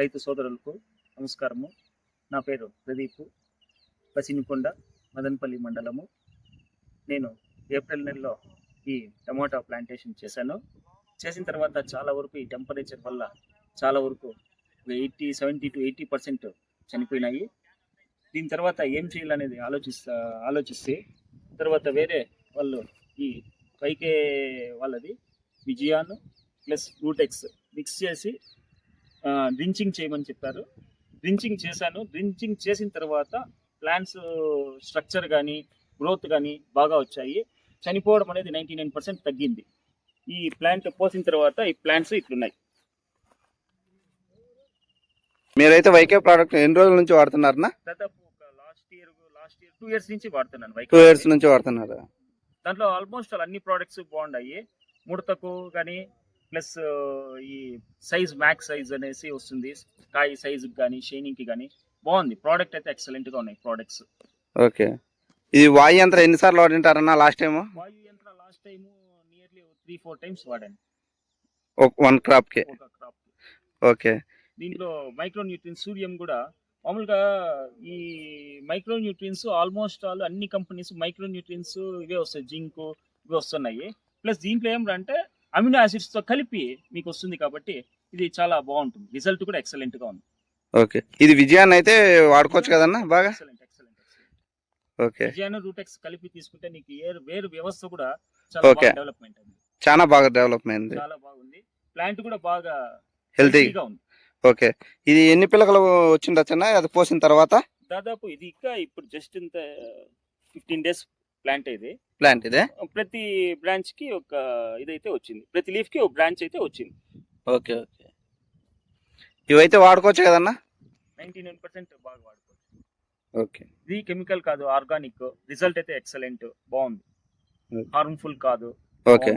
రైతు సోదరులకు నమస్కారము. నా పేరు ప్రదీప్, పసినికొండ, మదనపల్లి మండలము. నేను ఏప్రిల్ నెలలో ఈ టమోటా ప్లాంటేషన్ చేశాను. చేసిన తర్వాత చాలా వరకు ఈ టెంపరేచర్ వల్ల చాలా వరకు 70 to 80% చనిపోయినాయి. దీని తర్వాత ఏం చేయాలనేది ఆలోచిస్తే తర్వాత వేరే వాళ్ళు ఈ పైకే వాళ్ళది విజయాన్ ప్లస్ రూటెక్స్ మిక్స్ చేసి డ్రించింగ్ చేయమని చెప్పారు. డ్రించింగ్ చేశాను. డ్రించింగ్ చేసిన తర్వాత ప్లాంట్స్ స్ట్రక్చర్ కానీ గ్రోత్ కానీ బాగా వచ్చాయి. చనిపోవడం అనేది 99% తగ్గింది. ఈ ప్లాంట్ పోసిన తర్వాత ఈ ప్లాంట్స్ ఇట్లున్నాయి. మీరైతే వైకే ప్రోడక్ట్ ఎన్ని రోజుల నుంచి వాడుతున్నారన్నా? దాదాపు ఒక లాస్ట్ ఇయర్ 2 years నుంచి వాడుతున్నాను. 2 years నుంచి వాడుతున్నారు. దాంట్లో ఆల్మోస్ట్ అన్ని ప్రోడక్ట్స్ బాగున్నాయి. ముడతకు కానీ ప్లస్ ఈ సైజ్ మ్యాక్స్ సైజ్ అనేసి వస్తుంది. కాయ సైజు కానీ షైనింగ్కి కానీ బాగుంది. ప్రోడక్ట్ అయితే ఎక్సలెంట్గా ఉన్నాయి ప్రోడక్ట్స్. ఓకే, ఇది వాయు యంత్రం ఎన్నిసార్లు వాడింటారన్నా లాస్ట్ టైం? వాయు యంత్రం లాస్ట్ టైం నియర్లీ 3-4 times వాడాను ఒక క్రాప్కి. ఓకే, దీంట్లో మైక్రో న్యూట్రియన్స్ సూర్యం కూడా మామూలుగా ఈ మైక్రో న్యూట్రియన్స్ ఆల్మోస్ట్ అన్ని కంపెనీస్ మైక్రో న్యూట్రియన్స్ ఇవే వస్తాయి, జింక్ ఇవే వస్తున్నాయి. ప్లస్ దీంట్లో ఏమంటే అమినో యాసిడ్స్ తో కలిపి మీకు వస్తుంది కాబట్టి ఇది చాలా బాగుంటుంది. రిజల్ట్ కూడా ఎక్సలెంట్ గా ఉంది. ఓకే, ఇది విజయాన్ని అయితే వాడుకోవచ్చు కదన్నా బాగా? ఓకే, విజయాన్ని రూటెక్స్ కలిపి తీసుకుంటే నీకు వేరు వ్యవస్థ కూడా చాలా బాగా డెవలప్మెంట్ అయింది. చాలా బాగా డెవలప్మెంట్, చాలా బాగుంది. ప్లాంట్ కూడా బాగా హెల్తీగా ఉంది. ఓకే, ఇది ఎన్ని పిల్లకలు వచ్చిండొచ్చన్నా అది పోసిన తర్వాత? దాదాపు ఇది ఇంకా ఇప్పుడు జస్ట్ ఇంత 15 days ప్లాంట్ ఇదే. ప్రతి బ్రాంచ్ కి ఒక ఇదైతే వచ్చింది. ప్రతి లీఫ్ కి ఒక బ్రాంచ్ అయితే వచ్చింది. ఓకే ఓకే, ఇవైతే వాడుకోవచ్చు కదన్నా? 99% బాగా వాడుకోవచ్చు. ఓకే, ఇది కెమికల్ కాదు, ఆర్గానిక్. రిజల్ట్ అయితే ఎక్సలెంట్ బాగుంది. హార్మ్ఫుల్ కాదు. ఓకే.